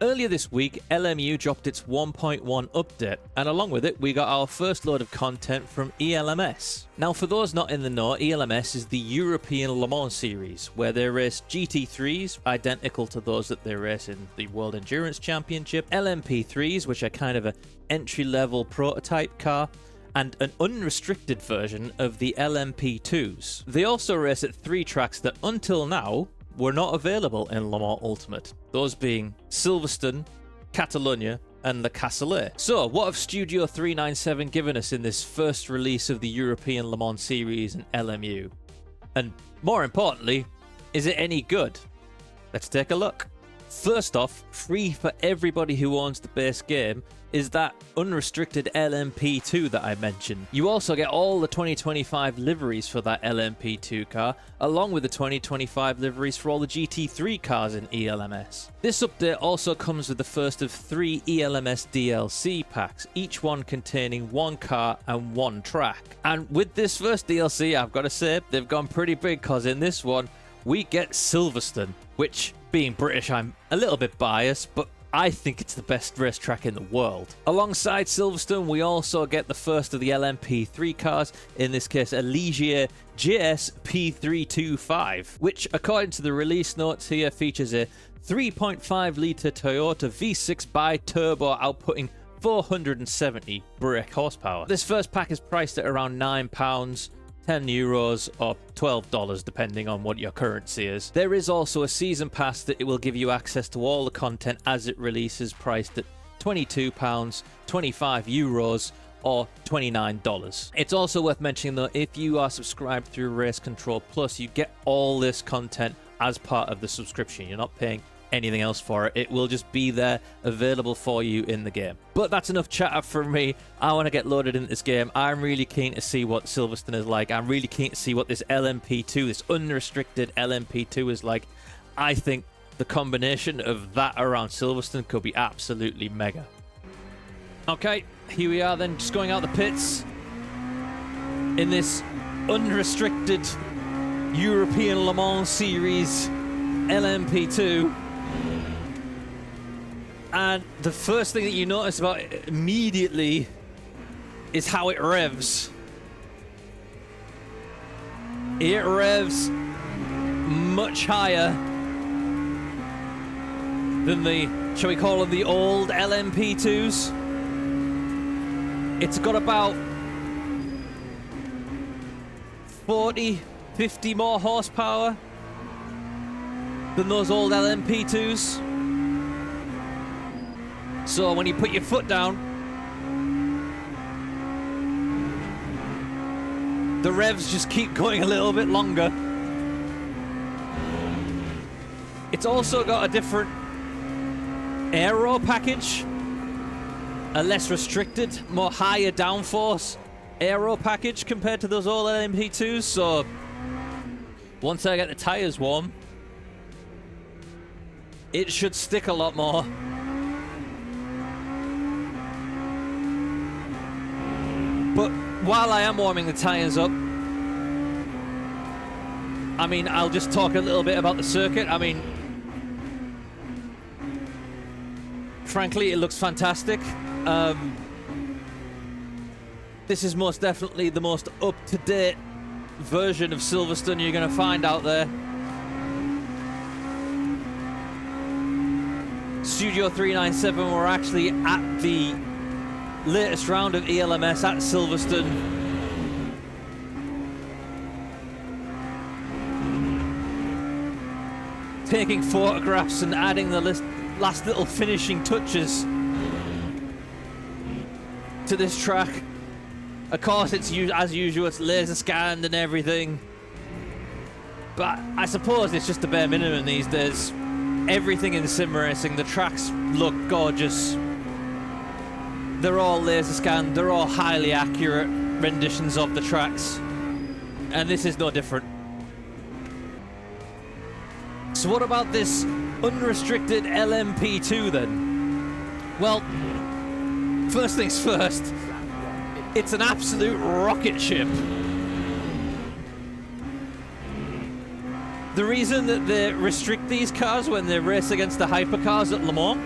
Earlier this week, LMU dropped its 1.1 update, and along with it, we got our first load of content from ELMS. Now, for those not in the know, ELMS is the European Le Mans series, where they race GT3s, identical to those that they race in the World Endurance Championship, LMP3s, which are kind of an entry-level prototype car, and an unrestricted version of the LMP2s. They also race at 3 tracks that until now were not available in Le Mans Ultimate, those being Silverstone, Catalonia, and Le Castellet. So, what have Studio 397 given us in this first release of the European Le Mans series and LMU? And more importantly, is it any good? Let's take a look. First off, free for everybody who owns the base game is that unrestricted LMP2 that I mentioned. You also get all the 2025 liveries for that LMP2 car, along with the 2025 liveries for all the GT3 cars in ELMS. This update also comes with the first of 3 ELMS DLC packs, each one containing 1 car and 1 track. And with this first DLC, I've got to say, they've gone pretty big, because in this one, we get Silverstone, which, being British, I'm a little bit biased, but I think it's the best racetrack in the world. Alongside Silverstone, we also get the first of the LMP3 cars, in this case a Ligier JS P325, which, according to the release notes here, features a 3.5-litre Toyota V6 bi-turbo outputting 470 brake horsepower. This first pack is priced at around £9, €10 or $12 depending on what your currency is. There is also a season pass that it will give you access to all the content as it releases, priced at £22, €25 or $29. It's also worth mentioning though, if you are subscribed through Race Control Plus, you get all this content as part of the subscription. You're not paying anything else for it. It will just be there available for you in the game. But that's enough chatter from me. I want to get loaded into this game. I'm really keen to see what Silverstone is like. I'm really keen to see what this LMP2, this unrestricted LMP2 is like. I think the combination of that around Silverstone could be absolutely mega. Okay, here we are then, just going out the pits in this unrestricted European Le Mans Series LMP2. And the first thing that you notice about it immediately is how it revs. It revs much higher than the, shall we call them, the old LMP2s. It's got about 40, 50 more horsepower than those old LMP2s. So when you put your foot down, the revs just keep going a little bit longer. It's also got a different aero package, a less restricted, more higher downforce aero package compared to those old LMP2s. So once I get the tires warm, it should stick a lot more. But while I am warming the tyres up, I mean, I'll just talk a little bit about the circuit. I mean, frankly, it looks fantastic. This is most definitely the most up-to-date version of Silverstone you're going to find out there. Studio 397 were actually at the latest round of ELMS at Silverstone. Taking photographs and adding the last little finishing touches to this track. Of course, it's as usual, it's laser scanned and everything. But I suppose it's just the bare minimum these days. Everything in sim racing, the tracks look gorgeous. They're all laser scanned, they're all highly accurate renditions of the tracks. And this is no different. So what about this unrestricted LMP2 then? Well, first things first, it's an absolute rocket ship. The reason that they restrict these cars when they race against the hypercars at Le Mans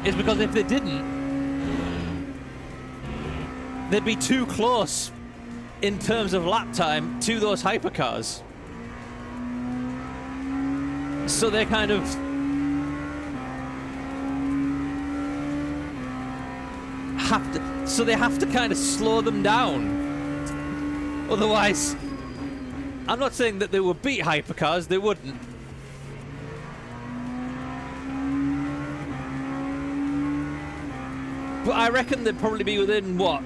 is because if they didn't, they'd be too close in terms of lap time to those hypercars. So they kind of have to kind of slow them down. Otherwise, I'm not saying that they would beat hypercars, they wouldn't. But I reckon they'd probably be within, what,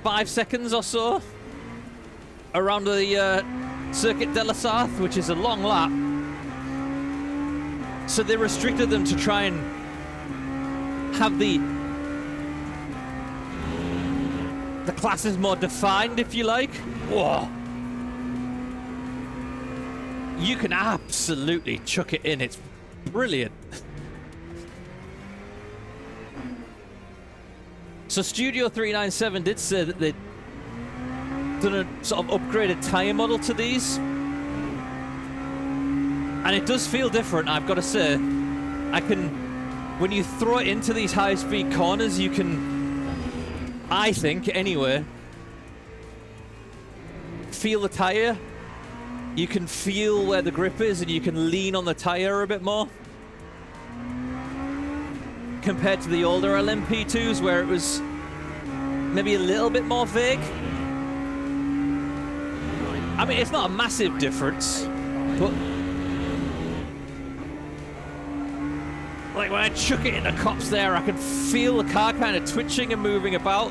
5 seconds or so? Around the Circuit de la Sarthe, which is a long lap. So they restricted them to try and have the classes more defined, if you like. Whoa. You can absolutely chuck it in. It's brilliant. So Studio 397 did say that they'd done a sort of upgraded tyre model to these. And it does feel different, I've got to say. When you throw it into these high-speed corners, you can, I think anyway, feel the tyre. You can feel where the grip is and you can lean on the tyre a bit more. Compared to the older LMP2s where it was maybe a little bit more vague. I mean, it's not a massive difference, but like when I chuck it into cops there, I can feel the car kind of twitching and moving about.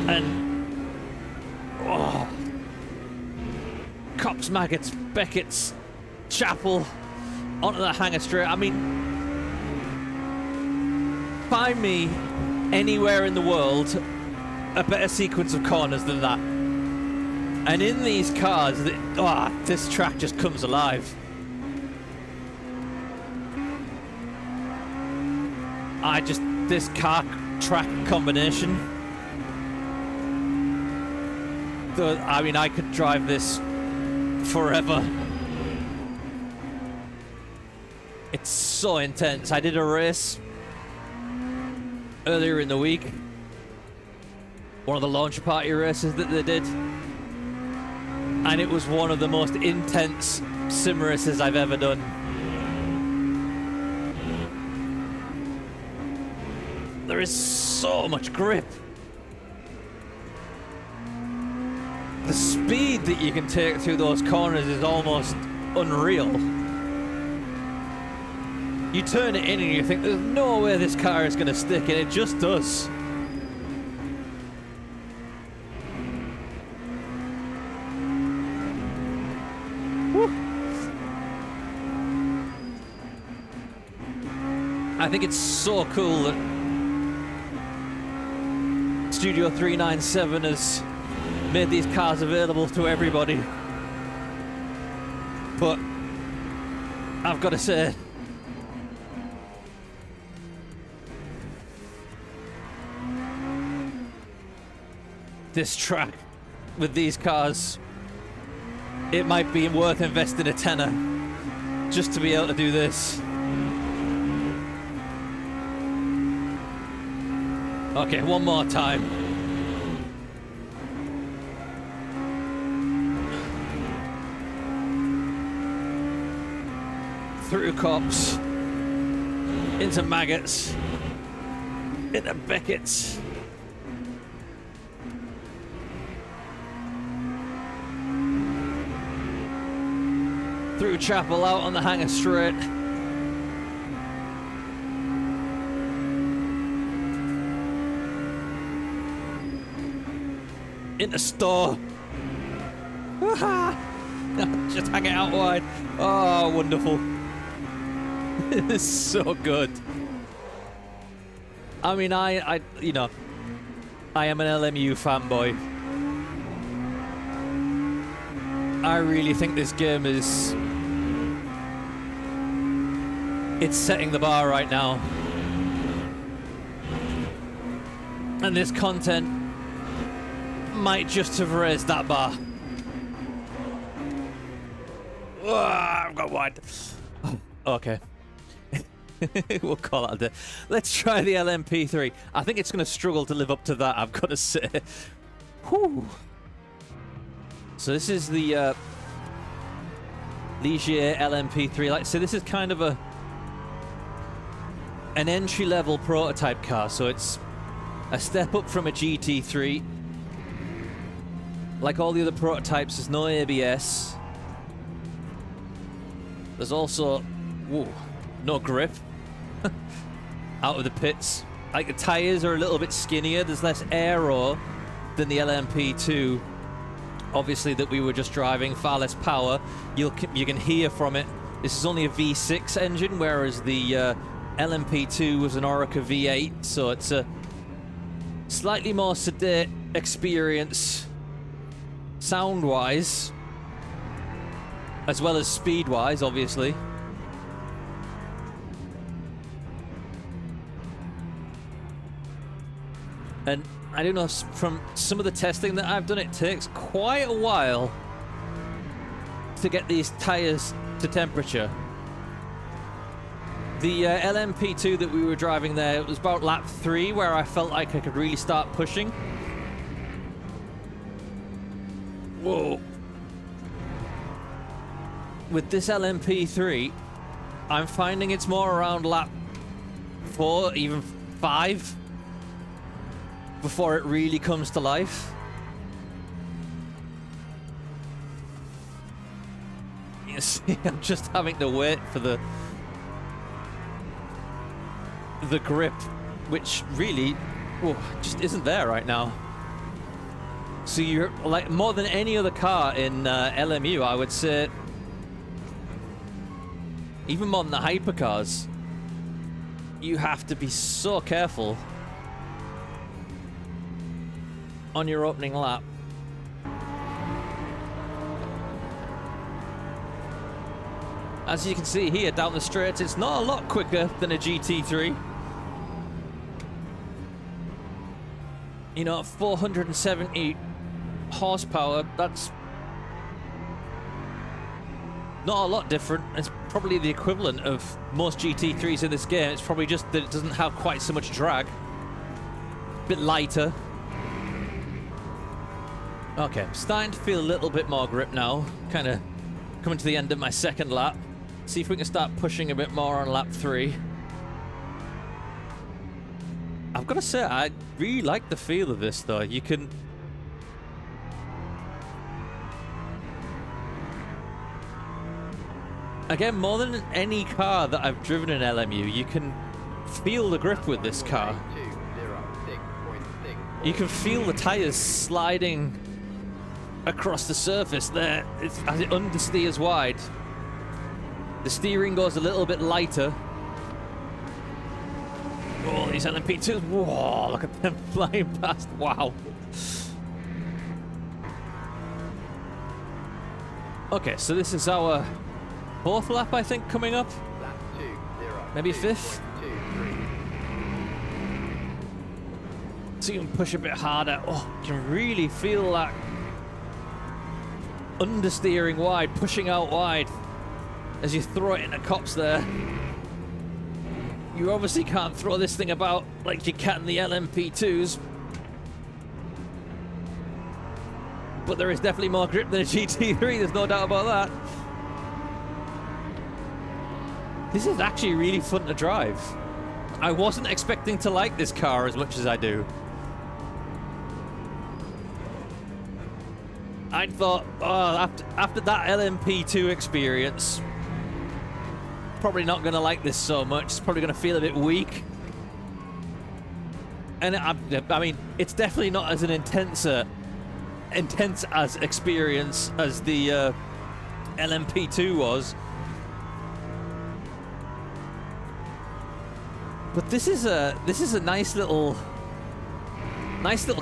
And oh, cops, maggots, Beckett's, Chapel, onto the hangar straight. I mean, find me anywhere in the world a better sequence of corners than that. And in these cars, this track just comes alive. This car track combination. I mean, I could drive this forever. It's so intense. I did a race earlier in the week. One of the launch party races that they did. And it was one of the most intense sim races I've ever done. There is so much grip. The speed that you can take through those corners is almost unreal. You turn it in and you think there's no way this car is going to stick, and it just does. Woo. I think it's so cool that Studio 397 has made these cars available to everybody. But I've got to say, this track with these cars, it might be worth investing a tenner just to be able to do this. Okay, one more time. Through cops, into maggots, into Beckett's. Through Chapel, out on the hangar straight. Into store. Just hang it out wide. Oh, wonderful. It's so good. I mean, I am an LMU fanboy. I really think this game is... it's setting the bar right now. And this content might just have raised that bar. I've got wide. Okay. We'll call it a day. Let's try the LMP3. I think it's going to struggle to live up to that, I've got to say. Whew. So this is the Ligier LMP3. Like, so this is kind of an entry-level prototype car. So it's a step up from a GT3. Like all the other prototypes, there's no ABS. There's also no grip out of the pits. Like, the tires are a little bit skinnier. There's less aero than the LMP2. Obviously, that we were just driving, far less power. You can hear from it. This is only a V6 engine, whereas the LMP2 was an Orica V8, so it's a slightly more sedate experience sound-wise, as well as speed-wise, obviously. And I do know from some of the testing that I've done, it takes quite a while to get these tires to temperature. The LMP2 that we were driving there, it was about lap 3 where I felt like I could really start pushing. Whoa. With this LMP3, I'm finding it's more around lap 4, even 5, before it really comes to life. You see, I'm just having to wait for the grip, which really just isn't there right now. So you're like, more than any other car in LMU, I would say, even more than the hypercars, you have to be so careful on your opening lap. As you can see here down the straight, it's not a lot quicker than a GT3. You know, 470 horsepower, that's not a lot different. It's probably the equivalent of most GT3s in this game. It's probably just that it doesn't have quite so much drag. A bit lighter. Okay, starting to feel a little bit more grip now. Kind of coming to the end of my second lap. See if we can start pushing a bit more on lap 3. I've got to say, I really like the feel of this, though. You can... Again, more than any car that I've driven in LMU, you can feel the grip with this car. You can feel the tires sliding across the surface there as it understeers wide. The steering goes a little bit lighter. Oh, these LMP2s. Whoa, look at them flying past. Wow. Okay, so this is our 4th lap, I think, coming up. Lap 2, 0, maybe 5th. 2, 3. So you can push a bit harder. Oh, you can really feel that understeering wide, pushing out wide as you throw it into cops there. You obviously can't throw this thing about like you can the LMP2s. But there is definitely more grip than a GT3, there's no doubt about that. This is actually really fun to drive. I wasn't expecting to like this car as much as I do. I thought, oh, after that LMP2 experience, probably not going to like this so much. It's probably going to feel a bit weak. And I mean, it's definitely not as an intense as experience as the LMP2 was. But this is a nice little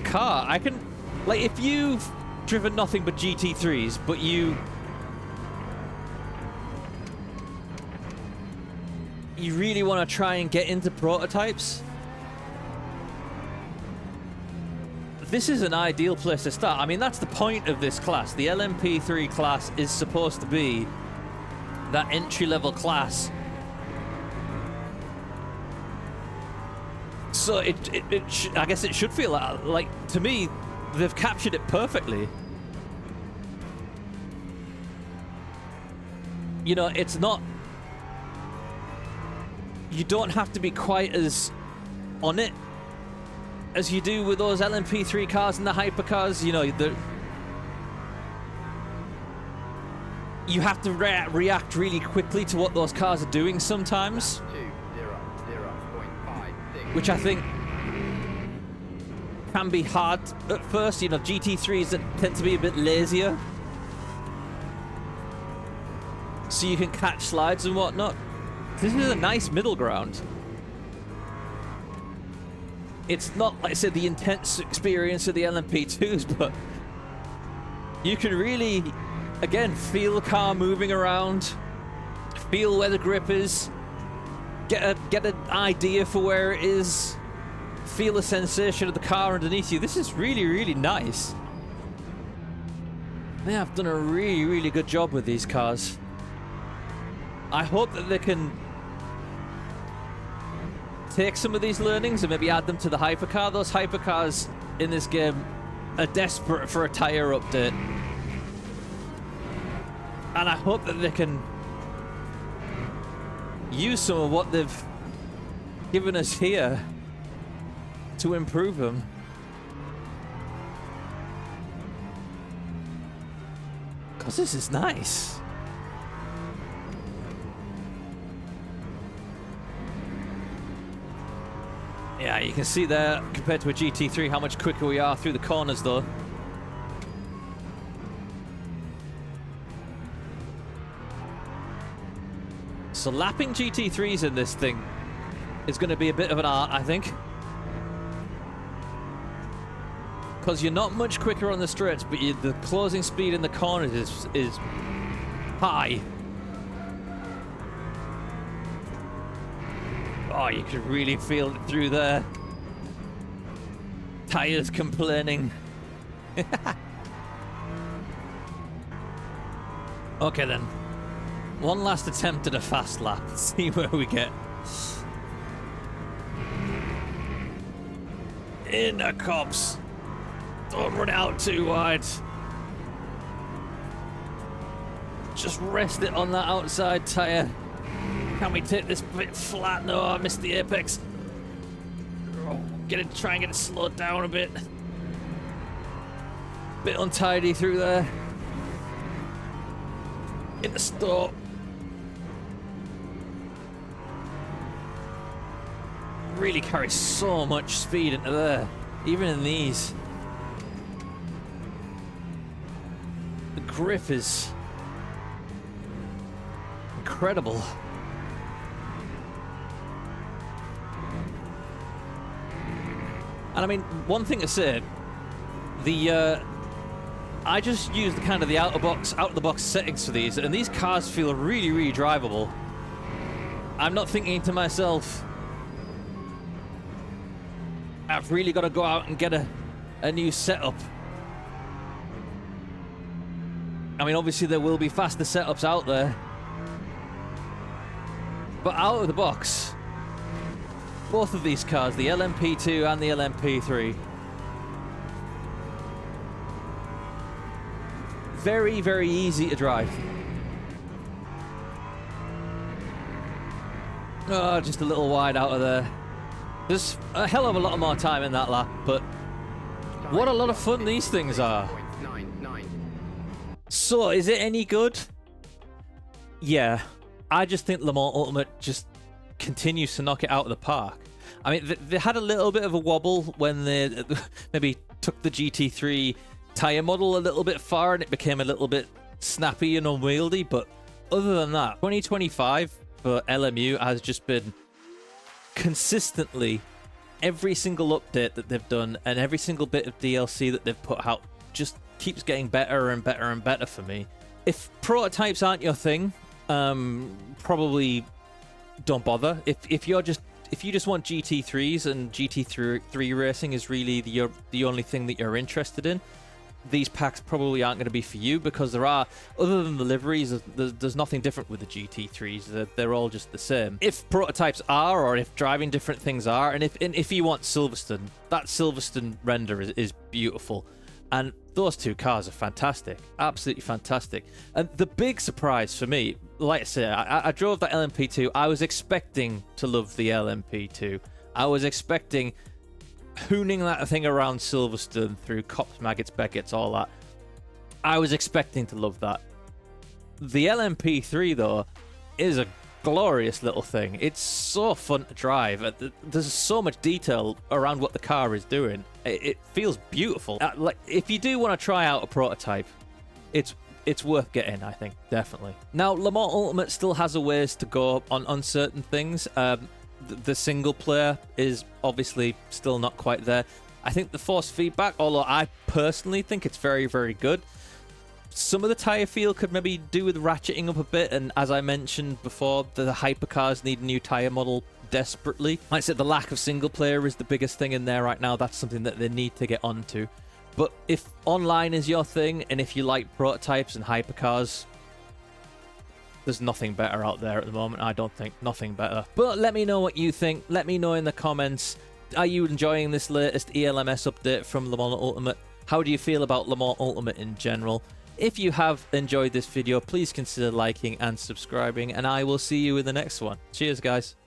car. I can, like, if you've driven nothing but GT3s, but you really want to try and get into prototypes, this is an ideal place to start. I mean, that's the point of this class. The LMP3 class is supposed to be that entry-level class So I guess it should feel like, to me, they've captured it perfectly. You know, it's not... You don't have to be quite as on it as you do with those LMP3 cars and the hypercars. You know, you have to react really quickly to what those cars are doing sometimes. Which I think can be hard at first. You know, GT3s that tend to be a bit lazier, so you can catch slides and whatnot. This is a nice middle ground. It's not, like I said, the intense experience of the LMP2s, but you can really, again, feel the car moving around, feel where the grip is, get an idea for where it is, feel the sensation of the car underneath you. This is really, really nice. They have done a really, really good job with these cars. I hope that they can take some of these learnings and maybe add them to the hypercar. Those hypercars in this game are desperate for a tire update. And I hope that they can use some of what they've given us here to improve them. Because this is nice. Yeah, you can see there, compared to a GT3, how much quicker we are through the corners, though. So lapping GT3s in this thing is going to be a bit of an art, I think. Because you're not much quicker on the straights, but the closing speed in the corners is high. Oh, you can really feel it through there. Tires complaining. Okay then. One last attempt at a fast lap. See where we get. In the cops. Don't run out too wide. Just rest it on that outside tire. Can we take this bit flat? No, I missed the apex. Oh, try and get it slowed down a bit. Bit untidy through there. In the store. Really carries so much speed into there, even in these. The grip is incredible. And I mean, one thing to say, I just used kind of the out of the box settings for these, and these cars feel really, really drivable. I'm not thinking to myself, I've really got to go out and get a new setup. I mean, obviously there will be faster setups out there, but out of the box, both of these cars, the LMP2 and the LMP3, very, very easy to drive. Oh, just a little wide out of there. There's a hell of a lot more time in that lap, but what a lot of fun these things are. So, is it any good? Yeah. I just think Le Mans Ultimate just continues to knock it out of the park. I mean, they had a little bit of a wobble when they maybe took the GT3 tyre model a little bit far and it became a little bit snappy and unwieldy, but other than that, 2025 for LMU has just been consistently, every single update that they've done and every single bit of DLC that they've put out just keeps getting better and better and better for me. If prototypes aren't your thing, probably don't bother. If you just want GT3s and GT3 racing is really the only thing that you're interested in, these packs probably aren't going to be for you, because there are, other than the liveries, there's nothing different with the GT3s. They're all just the same. If prototypes are, or if driving different things are, and if you want Silverstone, that Silverstone render is beautiful. And those two cars are fantastic, absolutely fantastic. And the big surprise for me, like I say, I drove that LMP2. I was expecting to love the LMP2. I was expecting hooning that thing around Silverstone through Cops, Maggots, Beckett's, all that. I was expecting to love that. The LMP3, though, is a glorious little thing. It's so fun to drive. There's so much detail around what the car is doing. It feels beautiful. Like, if you do want to try out a prototype, it's worth getting, I think, definitely. Now, Le Mans Ultimate still has a ways to go on certain things. The single player is obviously still not quite there. I think the force feedback, although I personally think it's very, very good, some of the tyre feel could maybe do with ratcheting up a bit. And as I mentioned before, the hypercars need a new tyre model desperately. Like I said, the lack of single player is the biggest thing in there right now. That's something that they need to get onto. But if online is your thing, and if you like prototypes and hypercars, there's nothing better out there at the moment, I don't think. Nothing better. But let me know what you think. Let me know in the comments. Are you enjoying this latest ELMS update from Le Mans Ultimate? How do you feel about Le Mans Ultimate in general? If you have enjoyed this video, please consider liking and subscribing, and I will see you in the next one. Cheers, guys.